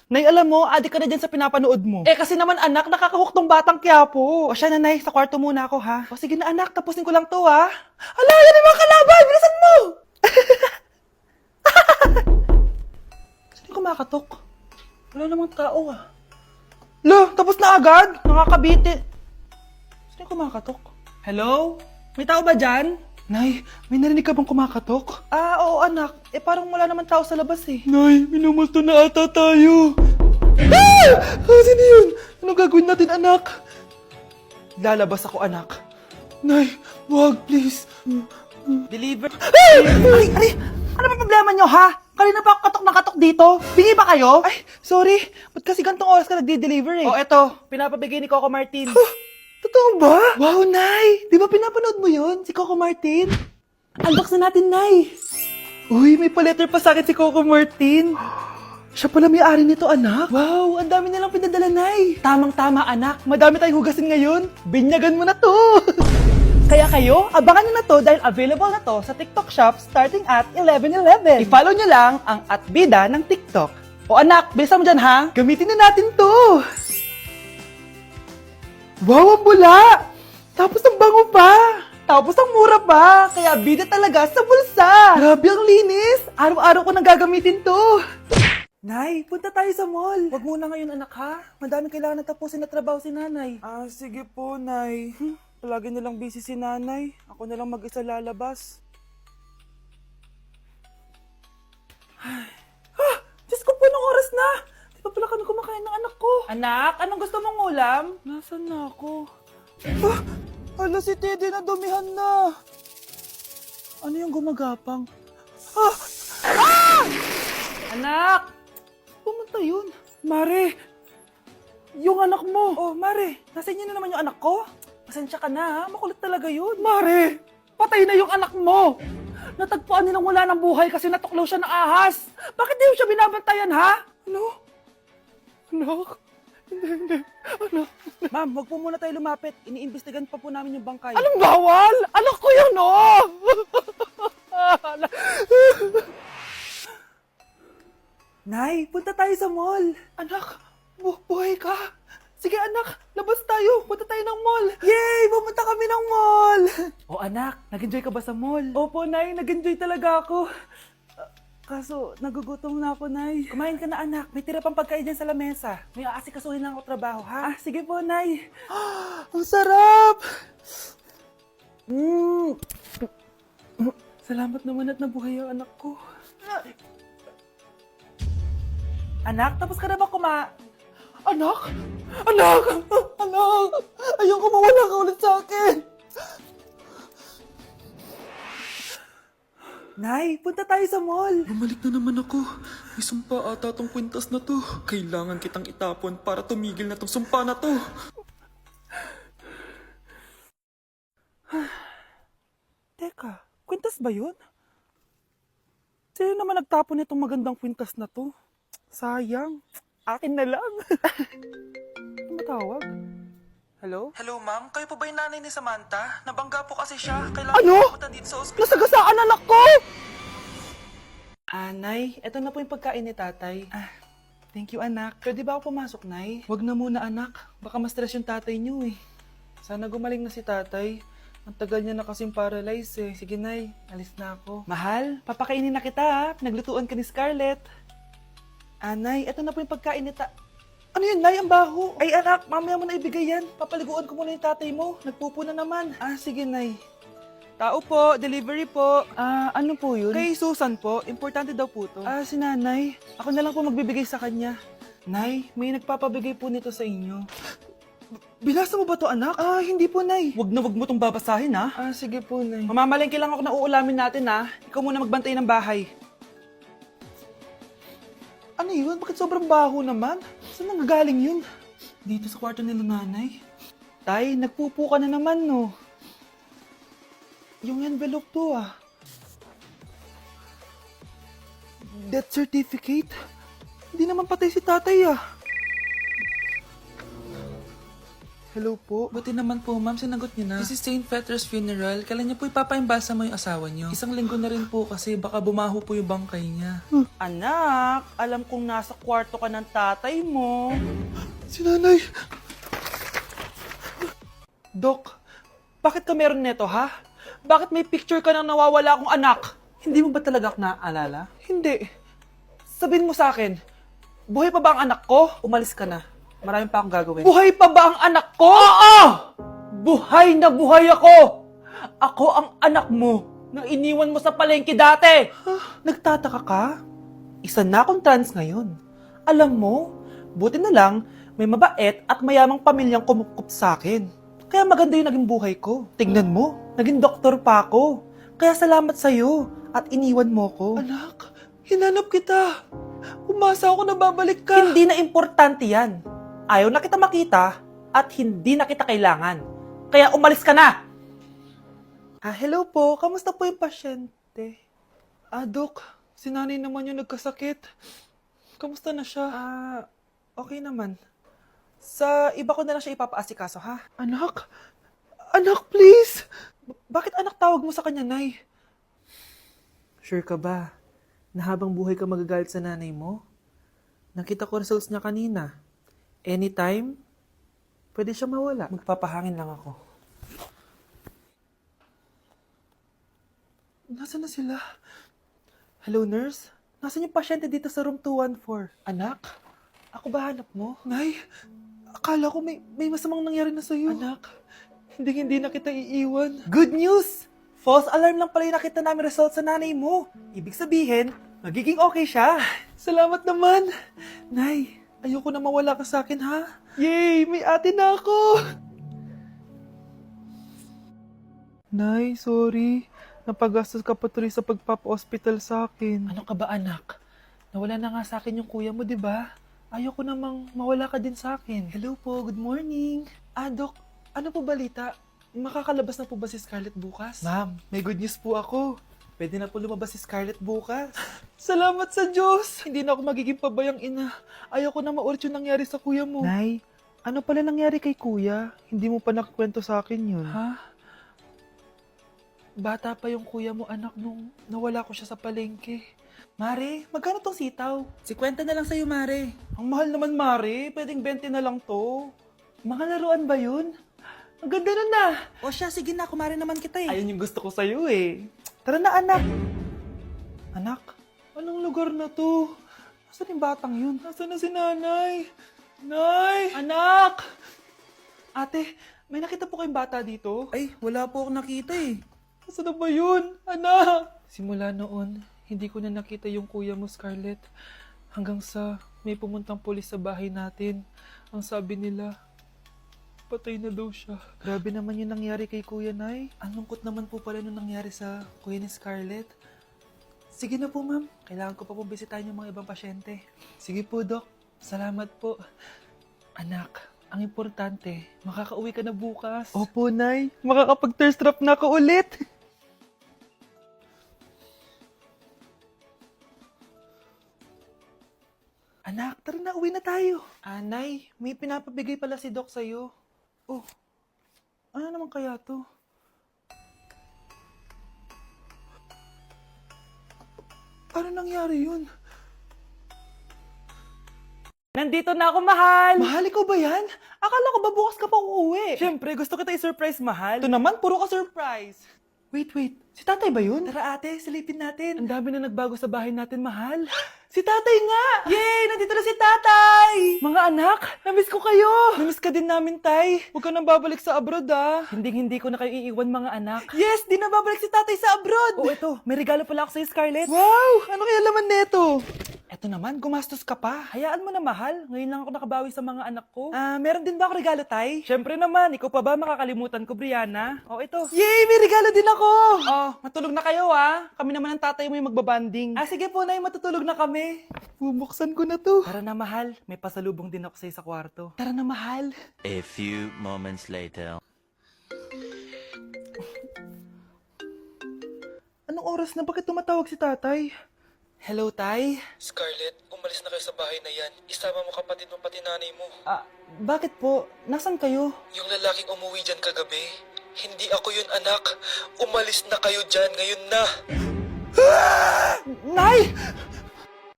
Nay, alam mo, adik ka na dyan sa pinapanood mo. Eh kasi naman anak, nakakahook tong batang Quiapo. O siya na, Nay, sa kwarto muna ako ha. O sige na anak, tapusin ko lang to ha. Ala, yan yung mga kalaban! Bilisan mo! Sino yung kumakatok? Wala namang tao ah. Lo, tapos na agad? Nakakabiti. Sino yung kumakatok? Hello? May tao ba dyan? Nay, may narinig ka bang kumakatok? Ah, oo anak. Eh parang wala naman tao sa labas eh. Nay, minumusto na ata tayo. Ah! Sino yun? Ano gagawin natin anak? Lalabas ako anak. Nay, wag please. Deliver. Ay! Ano ba problema nyo ha? Kanina pa ako katok na katok dito. Bingi ba kayo? Ay, sorry. Ba't kasi gantong oras ka nagde-deliver eh? Oh, eto. Pinapabigay ni Coco Martin. Totoo ba? Wow, Nay! Di ba pinapanood mo yun? Si Coco Martin? Unbox na natin, Nay! Uy, may pa-letter pa sa akin si Coco Martin. Siya pala may-ari nito, anak. Wow, ang dami nilang pinadala, Nay. Tamang-tama, anak. Madami tayong hugasin ngayon. Binyagan mo na to. Kaya kayo, abangan nyo na to dahil available na to sa TikTok Shop starting at 11:11. I-follow nyo lang ang @bida ng TikTok. O anak, bilisan mo dyan ha. Gamitin na natin to. Wow, ang bula! Tapos ang bango pa! Tapos ang mura pa! Kaya bida talaga sa bulsa! Grabe ang linis! Araw-araw ko nang gagamitin to! Nay, punta tayo sa mall. Wag muna ngayon anak ha. Madami kailangan na tapusin na trabaho si nanay. Ah, sige po nay. Palagi nilang busy si nanay. Ako na lang mag-isa lalabas. Ay. Ah! Diyos ko po, anong oras na? Di pa pala kami kumakain ng anak ko. Anak, anong gusto mong ulam? Nasaan na ako? Ah! Ala, si Teddy na dumihan na. Ano yung gumagapang? Ah! Ah! Anak! Pumunta yun. Mare! Yung anak mo! Oh, Mare! Nasa inyo na naman yung anak ko? Pasensya ka na ha, makulit talaga yun. Mare! Patay na yung anak mo! Natagpuan nilang wala ng buhay kasi natuklaw siya ng ahas. Bakit di mo siya binabantayan ha? Ano? Anak? Hindi. Anak? Ma'am, wag po muna tayo lumapit. Iniimbestigan pa po namin yung bangkay. Anong bawal? Anak ko yun oh! Nay, punta tayo sa mall. Anak, buhay ka. Sige anak, labas tayo. Punta tayo ng mall. Yay! Pumunta kami ng mall. Oh anak, nag-enjoy ka ba sa mall? Opo, Nay. Nag-enjoy talaga ako. Kaso, nagugutom na ako, Nay. Kumain ka na anak. May tira pang pagkain dyan sa lamesa. May aasikasuhin lang ako trabaho, ha? Ah, sige po, Nay. Ang sarap! Salamat naman at nabuhay ang anak ko. Anak, tapos ka na ba Anak! Anak! Anak! Ayoko mawala ka ulit sa akin! Nay, punta tayo sa mall. Bumalik na naman ako. May sumpa ata tong kwintas na to. Kailangan kitang itapon para tumigil na tong sumpa na to. Teka, kwintas ba yun? Sino naman nagtapon nitong magandang kwintas na to? Sayang. Akin na lang. Tumatawag. Hello? Hello ma'am, kayo po ba yung nanay ni Samantha? Nabangga po kasi siya. Kailangan Ano? pumunta dito sa ospital. Nasagasaan anak ko! Nay, eto na po yung pagkain ni tatay. Thank you anak. Pwede ba ako pumasok, Nay? Wag na muna anak. Baka ma-stress yung tatay niyo eh. Sana gumaling na si tatay. Ang tagal niya na kasing paralyzed eh. Sige Nay, alis na ako. Mahal, papakainin na kita ha. Pinaglutuan ka ni Scarlett. Nay, eto na po yung pagkain ni Ano yun, Nay? Ang baho. Ay, anak, mamaya mo na ibigay yan. Papaliguan ko muna yung tatay mo. Nagpupo na naman. Sige, Nay. Tao po, delivery po. Ano po yun? Kay Susan po. Importante daw po to. Si Nanay. Ako na lang po magbibigay sa kanya. Nay, may nagpapabigay po nito sa inyo. Binasa mo ba to, anak? Hindi po, Nay. Wag na wag mo tong babasahin, ha? Sige po, Nay. Mamamalengke lang ako na uulamin natin, ha? Ikaw muna magbantay ng bahay. Ano yun? Bakit sobrang baho naman? Saan nanggagaling yun? Dito sa kwarto nila nanay. Tay, nagpupo ka na naman, no? Yung envelope to, Death certificate? Hindi naman patay si tatay, Hello po. Buti naman po, ma'am, sinagot niyo na. This is St. Peter's Funeral. Kailan niyo po ipapaimbasa mo yung asawa niyo? Isang linggo na rin po kasi baka bumaho po yung bangkay niya. Anak, alam kong nasa kwarto ka ng tatay mo. Si nanay! Dok, bakit ka meron neto, ha? Bakit may picture ka ng nawawala akong anak? Hindi mo ba talaga naaalala? Hindi. Sabihin mo sa akin, buhay pa ba ang anak ko? Umalis ka na. Marami pa akong gagawin. Buhay pa ba ang anak ko? Oo! Buhay na buhay ako! Ako ang anak mo na iniwan mo sa palengke dati! Nagtataka ka? Isa na akong trans ngayon. Alam mo, buti na lang, may mabait at mayamang pamilyang kumukup sa akin. Kaya maganda yung naging buhay ko. Tingnan mo, naging doktor pa ako. Kaya salamat sa'yo at iniwan mo ko. Anak, hinanap kita. Umasa ako na babalik ka. Hindi na importante yan. Ayaw na kita makita at hindi na kita kailangan. Kaya umalis ka na! Hello po. Kamusta po yung pasyente? Dok, si nanay naman yung nagkasakit. Kamusta na siya? Okay naman. Sa iba ko na lang siya ipapaasikaso, ha? Anak? Anak, please! Bakit anak tawag mo sa kanya, Nay? Sure ka ba na habang buhay ka magagalit sa nanay mo? Nakita ko results niya kanina. Anytime, pwede siya mawala. Magpapahangin lang ako. Nasaan na sila? Hello, nurse? Nasaan yung pasyente dito sa room 214? Anak? Ako ba hanap mo? Nay, akala ko may masamang nangyari na sa'yo. Anak, hindi na kita iiwan. Good news! False alarm lang pala yung nakita namin results sa nanay mo. Ibig sabihin, magiging okay siya. Salamat naman. Nay, ayoko na mawala ka sa akin, ha? Yay! May ate na ako! Nay, sorry. Napagastos ka pa tuloy sa pagpapa-hospital sa akin. Ano ka ba, anak? Nawala na nga sa akin yung kuya mo, di ba? Ayoko namang mawala ka din sa akin. Hello po, good morning. Dok, ano po balita? Makakalabas na po ba si Scarlett bukas? Ma'am, may good news po ako. Pwede na po lumabas si Scarlett bukas. Salamat sa Diyos! Hindi na ako magiging pabayang ina. Ayoko na maulit yung nangyari sa kuya mo. Nay, ano pala nangyari kay kuya? Hindi mo pa nakakwento sa akin yun. Ha? Bata pa yung kuya mo, anak, nung nawala ko siya sa palengke. Mare, magkano tong sitaw? 50 na lang sa'yo, Mare. Ang mahal naman, Mare. Pwedeng 20 na lang to. Mga laruan ba yun? Ang ganda nun na. O siya, sige na, kumare naman kita eh. Ayun yung gusto ko sa'yo eh. Tara na, anak. Anak, anong lugar na to? Nasaan yung batang yun? Nasaan na si nanay? Nay! Anak! Ate, may nakita po kayong bata dito? Ay, wala po akong nakita eh. Nasaan na ba yun? Anak! Simula noon, hindi ko na nakita yung kuya mo, Scarlett. Hanggang sa may pumuntang pulis sa bahay natin. Ang sabi nila, patay na daw siya. Grabe naman yung nangyari kay Kuya Nay. Ang lungkot naman po pala nung nangyari sa kuya ni Scarlett. Sige na po, ma'am. Kailangan ko pa pong bisitahin yung mga ibang pasyente. Sige po, Dok. Salamat po. Anak, ang importante, makakauwi ka na bukas. Opo, Nay. Makakapag-thirst trap na ako ulit. Anak, tara na, uwi na tayo. Nay, may pinapabigay pala si Doc sa'yo. Oh, ano naman kaya to? Paano nangyari yun? Nandito na ako, mahal! Mahal, ikaw ba yan? Akala ko ba bukas ka pa uuwi? Siyempre, gusto kita i-surprise, mahal. Ito naman, puro ka surprise. Wait. Si tatay ba yun? Tara ate, silipin natin. Ang dami na nagbago sa bahay natin, mahal. Si tatay nga! Yay! Nandito na si tatay! Mga anak, namiss ko kayo! Namiss ka din namin, tay. Huwag ka nang babalik sa abroad, ah. Hindi ko na kayo iiwan, mga anak. Yes! Di na babalik si tatay sa abroad! Oh, ito. May regalo pala ako sa'yo, Scarlett. Wow! Ano kaya laman neto? Eto naman, gumastos ka pa. Hayaan mo na, mahal. Ngayon lang ako nakabawi sa mga anak ko. Meron din ba ako regalo, tay? Siyempre naman. Ikaw pa ba makakalimutan ko, Brianna? Oh, ito. Yay! May regalo din ako! Oh, matulog na kayo, ah. Kami naman ng tatay mo yung magbabanding. Sige po, nay. Matutulog na kami. Bubuksan ko na to. Tara na, mahal. May pasalubong din ako sa'yo sa kwarto. Tara na, mahal. A few moments later. Anong oras na? Bakit tumatawag si tatay? Hello, Tay? Scarlett, umalis na kayo sa bahay na yan. Isama mo kapatid mo pati nanay mo. Bakit po? Nasaan kayo? Yung lalaking umuwi dyan kagabi, hindi ako yun anak. Umalis na kayo dyan ngayon na. Nay!